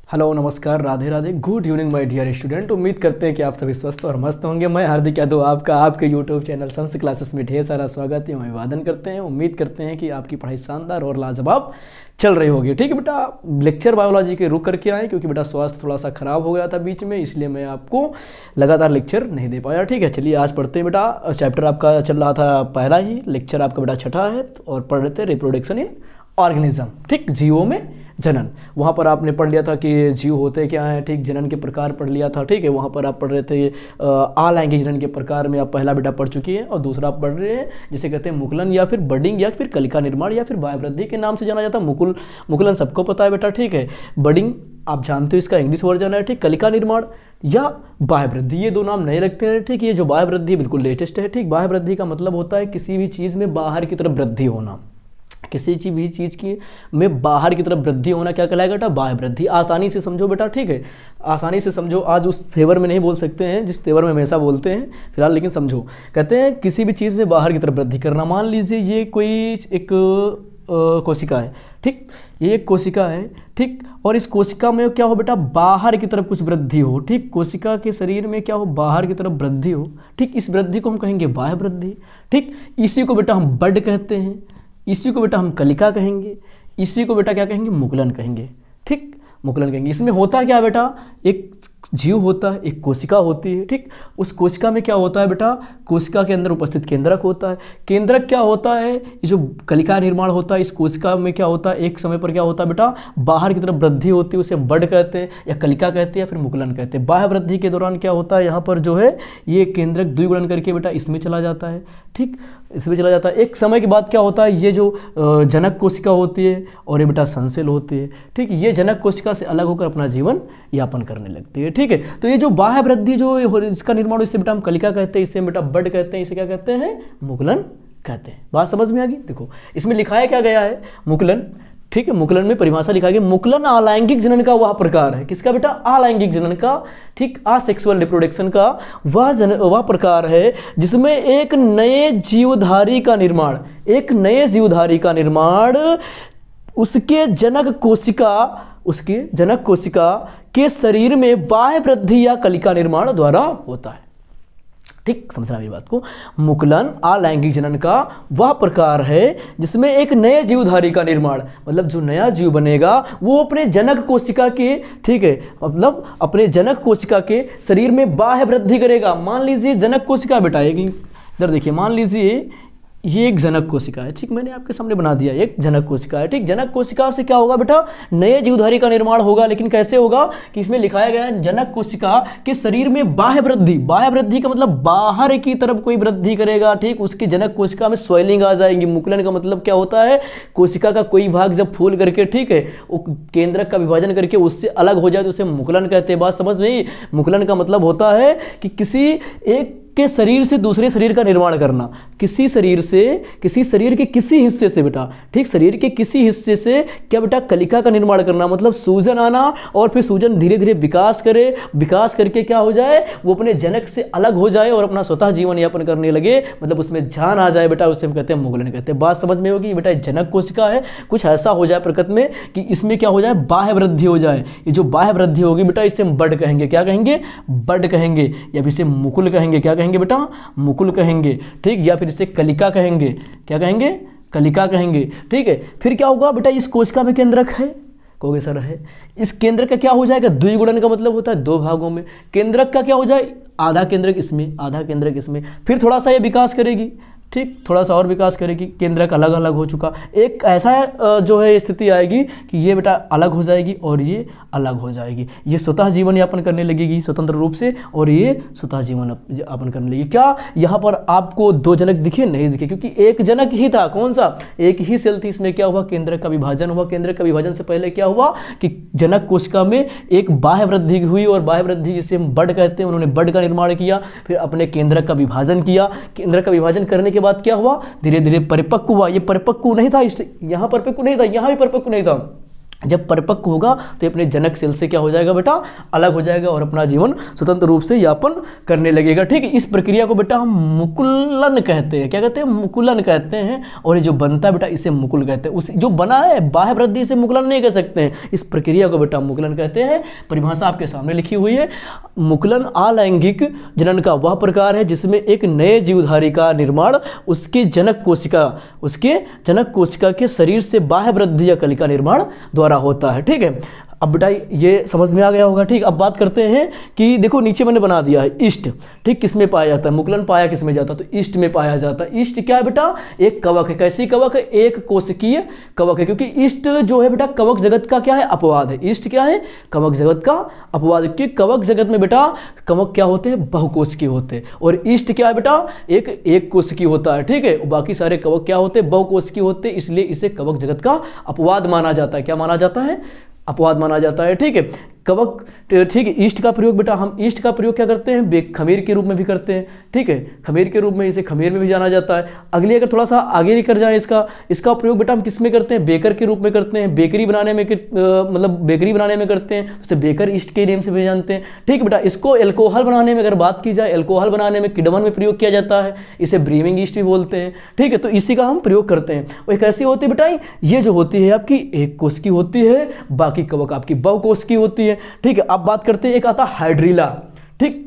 Hello नमस्कार Radhe Radhe good evening my dear student. उम्मीद करते हैं कि आप सभी स्वस्थ और मस्त होंगे। मैं हार्दिक यादव आपका आपके यूट्यूब चैनल संस क्लासेस में ढेर सारा स्वागत है, अभिवादन करते हैं। उम्मीद करते हैं कि आपकी पढ़ाई शानदार और लाजवाब चल रही होगी। ठीक है बेटा, लेक्चर बायोलॉजी के रुक करके आए क्योंकि बेटा स्वास्थ्य थोड़ा सा खराब हो गया था बीच में, इसलिए मैं आपको लगातार लेक्चर नहीं दे पाया। ठीक है, चलिए आज पढ़ते हैं बेटा। चैप्टर आपका चल रहा था पहला ही, लेक्चर आपका बेटा छठा है और पढ़ रहे थे रिप्रोडक्शन इन ऑर्गेनिज्म। ठीक, जीवों में जनन। वहाँ पर आपने पढ़ लिया था कि जीव होते क्या हैं। ठीक, जनन के प्रकार पढ़ लिया था। ठीक है, वहाँ पर आप पढ़ रहे थे अलैंगिक जनन के प्रकार में आप पहला बेटा पढ़ चुकी हैं और दूसरा आप पढ़ रहे हैं जिसे कहते हैं मुकुलन या फिर बडिंग या फिर कलिका निर्माण या फिर बाह्यवृद्धि के नाम से जाना जाता है। मुकुलन सबको पता है बेटा। ठीक है, बडिंग आप जानते हो इसका इंग्लिश वर्जन है। ठीक, कलिका निर्माण या बाह्यवृद्धि, ये दो नाम नए रखते हैं। ठीक, ये जो बाह्यवृद्धि बिल्कुल लेटेस्ट है। ठीक, बाह्यवृद्धि का मतलब होता है किसी भी चीज़ में बाहर की तरफ वृद्धि होना। किसी भी चीज़ की में बाहर की तरफ वृद्धि होना क्या कहलाएगा बेटा? बाह्य वृद्धि। आसानी से समझो बेटा। ठीक है, आसानी से समझो। आज उस तेवर में नहीं बोल सकते हैं जिस तेवर में हमेशा बोलते हैं फिलहाल, लेकिन समझो। कहते हैं किसी भी चीज़ में बाहर की तरफ वृद्धि करना। मान लीजिए ये कोई एक कोशिका है। ठीक, ये एक कोशिका है। ठीक, और इस कोशिका में क्या हो बेटा? बाहर की तरफ कुछ वृद्धि हो। ठीक, कोशिका के शरीर में क्या हो? बाहर की तरफ वृद्धि हो। ठीक, इस वृद्धि को हम कहेंगे बाह्य वृद्धि। ठीक, इसी को बेटा हम बड कहते हैं, इसी को बेटा हम कलिका कहेंगे, इसी को बेटा क्या कहेंगे? मुकुलन कहेंगे। ठीक, मुकुलन कहेंगे। इसमें होता क्या बेटा? एक जीव होता है, एक कोशिका होती है। ठीक, उस कोशिका में क्या होता है बेटा? कोशिका के अंदर उपस्थित केंद्रक होता है। केंद्रक क्या होता है? ये जो कलिका निर्माण होता है इस कोशिका में क्या होता है? एक समय पर क्या होता है बेटा? बाहर की तरफ वृद्धि होती है, उसे बड कहते हैं या कलिका कहते हैं या फिर मुकुलन कहते हैं। बाह्य वृद्धि के दौरान क्या होता है? यहाँ पर जो है ये केंद्रक द्विगुणन करके बेटा इसमें चला जाता है। ठीक, इसमें चला जाता है। एक समय के बाद क्या होता है? ये जो जनक कोशिका होती है और ये बेटा संसेल होती है। ठीक, ये जनक कोशिका से अलग होकर अपना जीवन यापन करने लगती है। ठीक है, तो ये जो बाह्य वृद्धि जो इसका निर्माण, इससे बेटा हम कलिका कहते हैं, इससे बेटा बड कहते हैं, इसे क्या कहते हैं? मुकुलन कहते हैं। बात समझ में आ गई? देखो इसमें लिखाया क्या गया है? मुकुलन। ठीक है, मुकुलन में परिभाषा लिखा गया, मुकुलन अलैंगिक जनन का वह प्रकार है। किसका बेटा? अलैंगिक जनन का। ठीक, असेक्सुअल रिप्रोडक्शन का वह प्रकार है जिसमें एक नए जीवधारी का निर्माण, एक नए जीवधारी का निर्माण उसके जनक कोशिका के शरीर में बाह्य वृद्धि या कलिका निर्माण द्वारा होता है। ठीक, समझना मेरी बात को। मुकुलन अलैंगिक जनन का वह प्रकार है जिसमें एक नए जीवधारी का निर्माण, मतलब जो नया जीव बनेगा वो अपने जनक कोशिका के, ठीक है, मतलब अपने जनक कोशिका के शरीर में बाह्य वृद्धि करेगा। मान लीजिए जनक कोशिका बेटा, एक इधर देखिए, मान लीजिए ये एक जनक कोशिका है। ठीक, मैंने आपके सामने बना दिया, एक जनक कोशिका है। ठीक, जनक कोशिका से क्या होगा बेटा? नए जीवधारी का निर्माण होगा, लेकिन कैसे होगा कि इसमें लिखाया गया है जनक कोशिका के शरीर में बाह्य वृद्धि। बाह्य वृद्धि का मतलब बाहर की तरफ कोई वृद्धि करेगा। ठीक, उसकी जनक कोशिका में स्वेलिंग आ जाएगी। मुकुलन का मतलब क्या होता है? कोशिका का कोई भाग जब फूल करके, ठीक है, वो केंद्रक का विभाजन करके उससे अलग हो जाए तो उसे मुकुलन कहते हैं। बात समझ में? मुकुलन का मतलब होता है कि किसी एक के शरीर से दूसरे शरीर का निर्माण करना। किसी शरीर के किसी हिस्से से बेटा, ठीक, शरीर के किसी हिस्से से क्या बेटा? कलिका का निर्माण करना, मतलब सूजन आना और फिर सूजन धीरे धीरे विकास करे, विकास करके क्या हो जाए? वो अपने जनक से अलग हो जाए और अपना स्वतः जीवन यापन करने लगे, मतलब उसमें जान आ जाए बेटा, उसे हम कहते हैं मुकुलन कहते हैं। बात समझ में होगी बेटा? जनक कोशिका है, कुछ ऐसा हो जाए प्रकृति में कि इसमें क्या हो जाए? बाह्य वृद्धि हो जाए। ये जो बाह्य वृद्धि होगी बेटा इसे हम बड कहेंगे। क्या कहेंगे? बड कहेंगे, या फिर इसे मुकुल कहेंगे। क्या कहेंगे बेटा? मुकुल कहेंगे। ठीक, या फिर इसे कलिका कहेंगे। क्या कहेंगे? कलिका कहेंगे। ठीक है, फिर क्या होगा बेटा? इस कोशिका में केंद्रक है, कहोगे सर है। इस केंद्रक का क्या हो जाएगा? द्विगुणन का मतलब होता है दो भागों में। केंद्रक का क्या हो जाए? आधा केंद्रक इसमें, आधा केंद्रक इसमें। फिर थोड़ा सा ये विकास करेगी। ठीक, थोड़ा सा और विकास करेगी। केंद्रक अलग अलग हो चुका, एक ऐसा जो है स्थिति आएगी कि ये बेटा अलग हो जाएगी और ये अलग हो जाएगी। ये स्वतः जीवन यापन करने लगेगी स्वतंत्र रूप से, और ये स्वतः जीवन यापन करने लगेगी। क्या यहाँ पर आपको दो जनक दिखे? नहीं दिखे, क्योंकि एक जनक ही था। कौन सा? एक ही सेल थी। इसमें क्या हुआ? केंद्रक का विभाजन हुआ। केंद्रक का विभाजन से पहले क्या हुआ कि जनक कोशिका में एक बाह्य वृद्धि हुई, और बाह्य वृद्धि जिसे हम बड कहते हैं, उन्होंने बड का निर्माण किया, फिर अपने केंद्रक का विभाजन किया। केंद्रक का विभाजन करने के बाद क्या हुआ? धीरे धीरे परिपक्व हुआ। ये परिपक्व नहीं था, यहाँ परिपक्व नहीं था, यहाँ भी परिपक्व नहीं था। जब परिपक्व होगा तो ये अपने जनक सेल से क्या हो जाएगा बेटा, अलग हो जाएगा और अपना जीवन स्वतंत्र रूप से यापन करने लगेगा। ठीक है, इस प्रक्रिया को बेटा हम मुकुलन कहते हैं। क्या कहते हैं? मुकुलन कहते हैं। और ये जो बनता है बेटा इसे मुकुल कहते हैं। उस जो बना है बाह्य वृद्धि से मुकुलन नहीं कह सकते हैं, इस प्रक्रिया को बेटा मुकुलन कहते हैं। परिभाषा आपके सामने लिखी हुई है। मुकुलन अलैंगिक जनन का वह प्रकार है जिसमें एक नए जीवधारी का निर्माण उसके जनक कोशिका के शरीर से बाह्य वृद्धि या कलिका निर्माण द्वारा होता है। ठीक है, अब बेटा ये समझ में आ गया होगा। ठीक, अब बात करते हैं कि देखो नीचे मैंने बना दिया है ईस्ट। ठीक, किस में पाया जाता है? मुकुलन पाया किस में जाता है? तो ईस्ट में पाया जाता है। ईस्ट क्या है बेटा? एक कवक है। कैसी कवक है? एक कोशिकीय कवक है, क्योंकि ईस्ट जो है बेटा कवक जगत का क्या है? अपवाद है। ईस्ट क्या है? कवक जगत का अपवाद है, क्योंकि कवक जगत में बेटा कवक क्या होते हैं? बहुकोशिकीय होते हैं। और ईस्ट क्या है बेटा? एक कोशिकीय होता है। ठीक है, बाकी सारे कवक क्या होते हैं? बहुकोशिकीय होते हैं, इसलिए इसे कवक जगत का अपवाद माना जाता है। क्या माना जाता है? अपवाद माना जाता है। ठीक है, कवक। ठीक है, ईस्ट का प्रयोग बेटा हम ईस्ट का प्रयोग क्या करते हैं? खमीर के रूप में भी करते हैं। ठीक है, खमीर के रूप में, इसे खमीर में भी जाना जाता है। अगले अगर थोड़ा सा आगे निकल जाए इसका प्रयोग बेटा हम किस में करते हैं? बेकर के रूप में करते हैं। बेकरी बनाने में मतलब बेकरी बनाने में करते हैं, तो बेकर ईस्ट के नेम से भी जानते हैं। ठीक बेटा, इसको एल्कोहल बनाने में अगर बात की जाए, एल्कोहल बनाने में किण्वन में प्रयोग किया जाता है, इसे ब्रीविंग ईस्ट भी बोलते हैं। ठीक है, तो इसी का हम प्रयोग करते हैं। और कैसी होती है बेटा? ये जो होती है आपकी एक कोश की होती है, बाकी कवक आपकी बहुकोश की होती है। ठीक है, अब बात करते हैं एक आता हाइड्रीला। ठीक,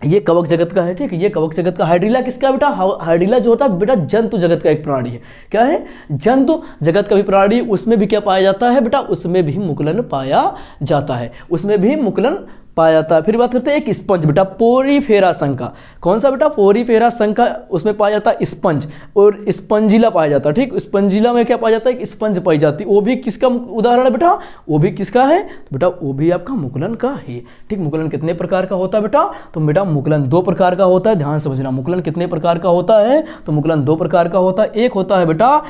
ये कवक जगत का है। ठीक है, ये कवक जगत का। हाइड्रीला किसका बेटा? हाइड्रीला जो होता है बेटा जंतु जगत का एक प्राणी है। क्या है? जंतु जगत का भी प्राणी। उसमें भी क्या पाया जाता है बेटा? उसमें भी मुकुलन पाया जाता है। उसमें भी मुकुलन पाया जाता है। फिर बात करते हैं एक स्पंज बेटा, पोरीफेरा संघ। कौन सा बेटा? पोरीफेरा संघ, उसमें पाया जाता है स्पंज और स्पंजिला पाया जाता है। ठीक, स्पंजिला में क्या पाया जाता है? स्पंज पाई जाती है। वो भी किसका उदाहरण है बेटा? वो भी किसका है? तो बेटा वो भी आपका मुकुलन का है। ठीक, मुकुलन कितने प्रकार का होता है बेटा? तो बेटा मुकुलन 2 प्रकार का होता है। ध्यान से समझना, मुकुलन कितने प्रकार का होता है? तो मुकुलन 2 प्रकार का होता है। एक होता है बेटा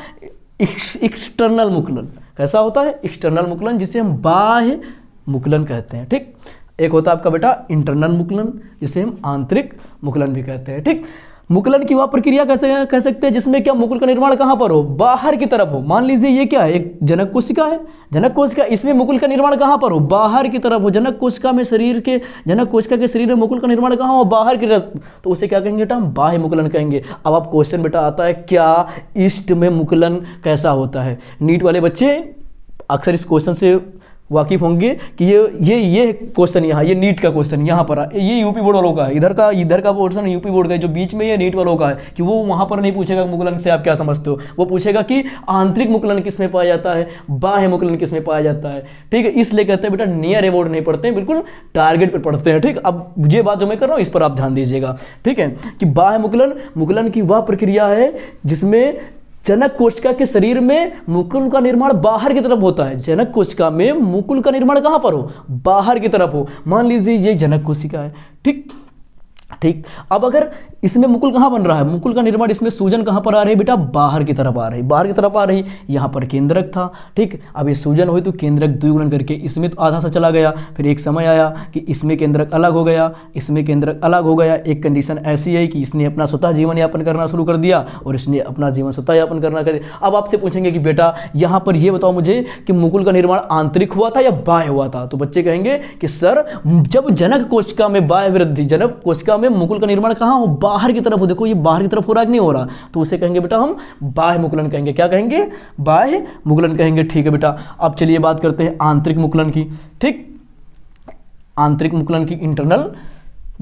एक्सटर्नल मुकुलन। कैसा होता है? एक्सटर्नल मुकुलन, जिसे हम बाह्य मुकुलन कहते हैं। ठीक, एक होता है आपका बेटा इंटरनल मुकुलन, जिसे हम आंतरिक मुकुलन भी कहते हैं। ठीक, मुकुलन की वह प्रक्रिया कैसे कह सकते हैं जिसमें क्या मुकुल का निर्माण कहाँ पर हो? बाहर की तरफ हो। मान लीजिए ये क्या है? एक जनक कोशिका है। जनक कोशिका, इसमें मुकुल का निर्माण कहाँ पर हो? बाहर की तरफ हो। जनक कोशिका में जनक कोशिका के शरीर में मुकुल का निर्माण कहाँ हो? बाहर की तरफ। तो उसे क्या कहेंगे बेटा? हम बाह्य मुकुलन कहेंगे। अब आप क्वेश्चन बेटा आता है, क्या ईस्ट में मुकुलन कैसा होता है? नीट वाले बच्चे अक्सर इस क्वेश्चन से वाकिफ होंगे कि ये क्वेश्चन यहाँ, ये नीट का क्वेश्चन यहाँ पर ये यूपी बोर्ड वालों का है। इधर का पोर्शन यूपी बोर्ड का है, जो बीच में ये नीट वालों का है। कि वो वहाँ पर नहीं पूछेगा मुकुलन से आप क्या समझते हो, वो पूछेगा कि आंतरिक मुकुलन किस में पाया जाता है, बाह्य मुकुलन किस में पाया जाता है। ठीक है, इसलिए कहते हैं बेटा नियर अबाउट नहीं पढ़ते हैं, बिल्कुल टारगेट पर पढ़ते हैं। ठीक, अब ये बात जो मैं कर रहा हूँ इस पर आप ध्यान दीजिएगा। ठीक है, कि बाह्य मुकुलन की वह प्रक्रिया है जिसमें जनक कोशिका के शरीर में मुकुल का निर्माण बाहर की तरफ होता है। जनक कोशिका में मुकुल का निर्माण कहां पर हो? बाहर की तरफ हो। मान लीजिए ये जनक कोशिका है। ठीक, अब अगर इसमें मुकुल कहाँ बन रहा है? मुकुल का निर्माण इसमें सूजन कहाँ पर आ रही है बेटा? बाहर की तरफ आ रही, बाहर की तरफ आ रही। यहाँ पर केंद्रक था। ठीक, अब ये सूजन हुई तो केंद्रक द्विगुणन करके इसमें तो आधा सा चला गया। फिर एक समय आया कि इसमें केंद्रक अलग हो गया, इसमें केंद्रक अलग हो गया। एक कंडीशन ऐसी है कि इसने अपना स्वतः जीवन यापन करना शुरू कर दिया और इसने अपना जीवन स्वतः यापन करना कर दिया। अब आपसे पूछेंगे कि बेटा यहाँ पर ये बताओ मुझे कि मुकुल का निर्माण आंतरिक हुआ था या बाह्य हुआ था? तो बच्चे कहेंगे कि सर जब जनक कोशिका में बाह्य वृद्धि, जनक कोशिका में मुकुल का निर्माण कहाँ हो? बाहर की तरफ हो। देखो ये बाहर की तरफ हो रहा है कि नहीं हो रहा? तो उसे कहेंगे बेटा हम बाह्य मुकुलन कहेंगे। क्या कहेंगे? बाह्य मुकुलन कहेंगे। ठीक है बेटा, अब चलिए बात करते हैं आंतरिक मुकुलन की। ठीक, आंतरिक मुकुलन की इंटरनल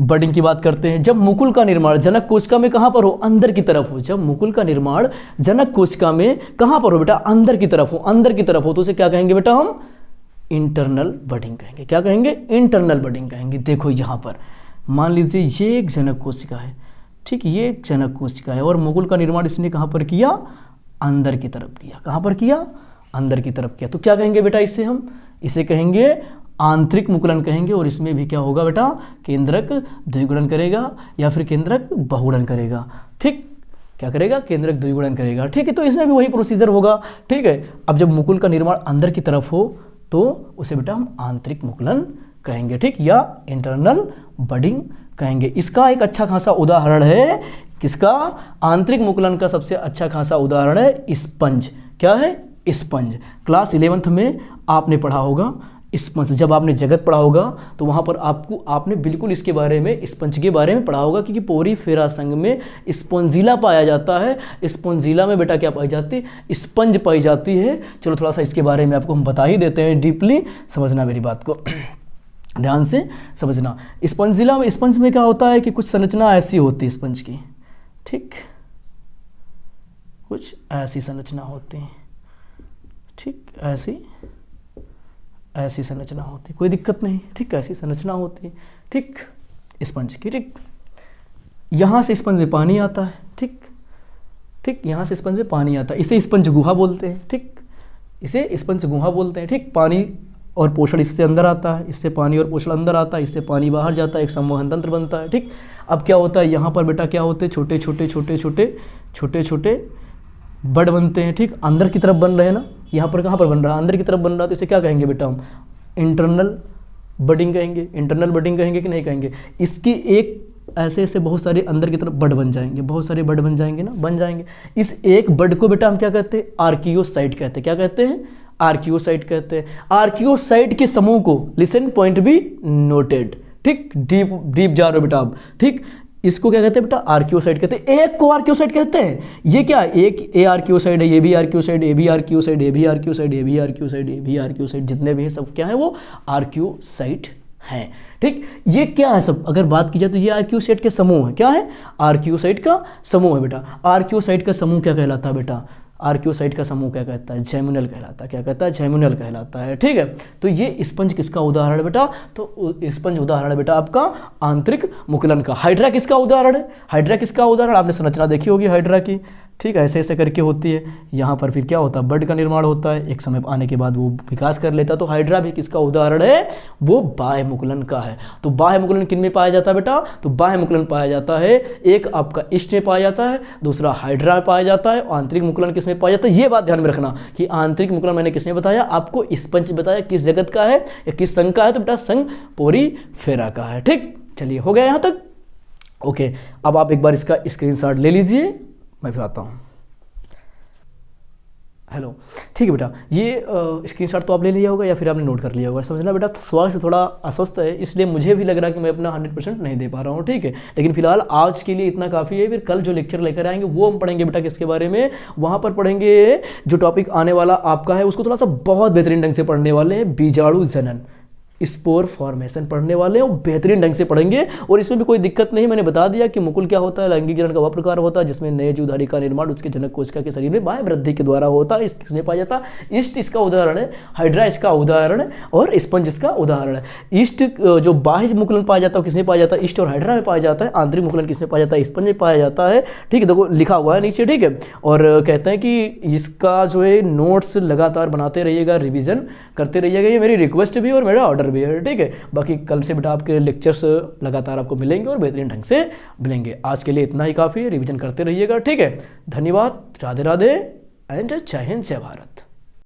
बडिंग की बात करते हैं। जब मुकुल का निर्माण जनक कोशिका में कहां पर हो? अंदर की तरफ हो। जब मुकुल का निर्माण जनक कोशिका में कहां पर हो बेटा? अंदर की तरफ हो। अंदर की तरफ हो तो उसे क्या कहेंगे बेटा? हम इंटरनल बडिंग कहेंगे। क्या कहेंगे? इंटरनल बडिंग कहेंगे। देखो यहां पर मान लीजिए ये एक जनक कोशिका है। ठीक, ये एक जनक कोशिका है और मुकुल का निर्माण इसने कहां पर किया? अंदर की तरफ किया। कहां पर किया? अंदर की तरफ किया। तो क्या कहेंगे बेटा इससे? हम इसे कहेंगे आंतरिक मुकुलन कहेंगे। और इसमें भी क्या होगा बेटा? केंद्रक द्विगुणन करेगा या फिर केंद्रक बहुगुणन करेगा। ठीक, क्या करेगा? केंद्रक द्विगुणन करेगा। ठीक है, तो इसमें भी वही प्रोसीजर होगा। ठीक है, अब जब मुकुल का निर्माण अंदर की तरफ हो तो उसे बेटा हम आंतरिक मुकुलन कहेंगे। ठीक, या इंटरनल बडिंग कहेंगे। इसका एक अच्छा खासा उदाहरण है किसका? आंतरिक मुकुलन का सबसे अच्छा खासा उदाहरण है स्पंज। क्या है? स्पंज। क्लास 11th में आपने पढ़ा होगा स्पंज। जब आपने जगत पढ़ा होगा तो वहाँ पर आपने बिल्कुल इसके बारे में, स्पंज के बारे में पढ़ा होगा, क्योंकि पोरीफेरा संघ में स्पंजिला पाया जाता है। स्पंजिला में बेटा क्या पाई जाती है? स्पंज पाई जाती है। चलो थोड़ा सा इसके बारे में आपको हम बता ही देते हैं, डीपली समझना मेरी बात को ध्यान से समझना। स्पंजिला में, स्पंज में क्या होता है कि कुछ संरचना ऐसी होती है स्पंज की, ठीक, कुछ ऐसी संरचना होती है, ठीक, ऐसी संरचना होती है, कोई दिक्कत नहीं, ठीक, ऐसी संरचना होती है, ठीक, स्पंज की, ठीक। यहाँ से स्पंज में पानी आता है, ठीक, यहाँ से स्पंज में पानी आता है, इसे स्पंज गुहा बोलते हैं, ठीक, इसे स्पंज गुहा बोलते हैं, ठीक। पानी और पोषण इससे अंदर आता है, इससे पानी और पोषण अंदर आता है, इससे पानी बाहर जाता है, एक संवहन तंत्र बनता है, ठीक। अब क्या होता है यहाँ पर बेटा, क्या होते हैं, छोटे छोटे बड बनते हैं, ठीक, अंदर की तरफ बन रहे हैं ना। यहाँ पर कहाँ पर बन रहा है? अंदर की तरफ बन रहा है, तो इसे क्या कहेंगे बेटा हम? इंटरनल बडिंग कहेंगे। इंटरनल बडिंग कहेंगे कि नहीं कहेंगे? इसकी एक ऐसे बहुत सारे अंदर की तरफ बड बन जाएंगे, बहुत सारे बड बन जाएंगे ना, बन जाएंगे। इस एक बड को बेटा हम क्या कहते हैं? आर्कियोसाइट कहते हैं। क्या कहते हैं? आर्कियोसाइट कहते हैं। आर्कियोसाइट के समूह को, लिसन, पॉइंट बी नोटेड, ठीक, डीप जा रहे हो बेटा आप, ठीक। इसको क्या कहते हैं बेटा? आर्कियोसाइट कहते हैं। एक को आर्कियोसाइट कहते हैं। ये क्या? एक ए आर्कियोसाइट है, ये भी आर्कियोसाइट, ए भी आर्कियोसाइट, ए भी आर्कियोसाइट, ए भी आर्कियोसाइट, ए भी आर्कियोसाइट, जितने भी हैं सब क्या है? वो आर्कियोसाइट हैं, ठीक। ये क्या है सब? अगर बात की जाए तो ये आर्कियोसाइट के समूह है। क्या है? आर्कियोसाइट का समूह है बेटा। आर्कियोसाइट का समूह क्या कहलाता है बेटा? आर्कियोसाइट का समूह क्या कहता है? जैमुनल कहलाता है। क्या कहता है? जैमुनल कहलाता है, ठीक है। तो ये स्पंज किसका उदाहरण है बेटा? तो स्पंज उदाहरण है बेटा आपका आंतरिक मुकुलन का। हाइड्रा किसका उदाहरण है? हाइड्रा किसका उदाहरण? आपने संरचना देखी होगी हाइड्रा की, ठीक है, ऐसे ऐसे करके होती है। यहाँ पर फिर क्या होता है? बड का निर्माण होता है, एक समय आने के बाद वो विकास कर लेता है। तो हाइड्रा भी किसका उदाहरण है? वो बाह्य मुकुलन का है। तो बाह्य मुकुलन किन में पाया जाता है बेटा? तो बाह्य मुकुलन पाया जाता है, एक आपका ईस्ट में पाया जाता है, दूसरा हाइड्रा में पाया जाता है। आंतरिक मुकुलन किस में पाया जाता है? ये बात ध्यान में रखना कि आंतरिक मुकुलन मैंने किसने बताया आपको? स्पंज बताया। किस जगत का है या किस संघ का है? तो बेटा संघ पोरीफेरा का है, ठीक। चलिए हो गया यहाँ तक, ओके। अब आप एक बार इसका स्क्रीनशॉट ले लीजिए, मैं फिर आता हूँ। हेलो, ठीक है बेटा, ये स्क्रीनशॉट तो आप ले लिया होगा या फिर आपने नोट कर लिया होगा। समझना बेटा, स्वास्थ्य से थोड़ा अस्वस्थ है, इसलिए मुझे भी लग रहा है कि मैं अपना 100% नहीं दे पा रहा हूँ, ठीक है। लेकिन फिलहाल आज के लिए इतना काफ़ी है। फिर कल जो लेक्चर लेकर आएंगे वो हम पढ़ेंगे बेटा किसके बारे में? वहाँ पर पढ़ेंगे जो टॉपिक आने वाला आपका है उसको थोड़ा सा बहुत बेहतरीन ढंग से पढ़ने वाले हैं। बीजाणु जनन, स्पोर फॉर्मेशन पढ़ने वाले हैं, वो बेहतरीन ढंग से पढ़ेंगे। और इसमें भी कोई दिक्कत नहीं, मैंने बता दिया कि मुकुल क्या होता है। लैंगिक जनन का वह प्रकार होता है जिसमें नए जीवधारी का निर्माण उसके जनक कोशिका के शरीर में बाह्य वृद्धि के द्वारा होता है। किसने पाया जाता है? ईस्ट इसका उदाहरण है, हाइड्रा इसका उदाहरण है और स्पंज इसका उदाहरण है। ईस्ट जो बाह्य मुकुलन पाया जाता है किसमें पाया जाता है? ईस्ट और हाइड्रा में पाया जाता है। आंतरिक मुकुलन किसमें पाया जाता है? स्पंज में पाया जाता है, ठीक है। देखो लिखा हुआ है नीचे, ठीक है। और कहते हैं कि इसका जो है नोट्स लगातार बनाते रहिएगा, रिविजन करते रहिएगा। ये मेरी रिक्वेस्ट भी और मेरा ऑर्डर भी है, ठीक है। बाकी कल से बेटा आपके लेक्चर्स लगातार आपको मिलेंगे और बेहतरीन ढंग से मिलेंगे। आज के लिए इतना ही काफ़ी है, रिवीजन करते रहिएगा, ठीक है। धन्यवाद, राधे राधे एंड जय हिंद, जय भारत।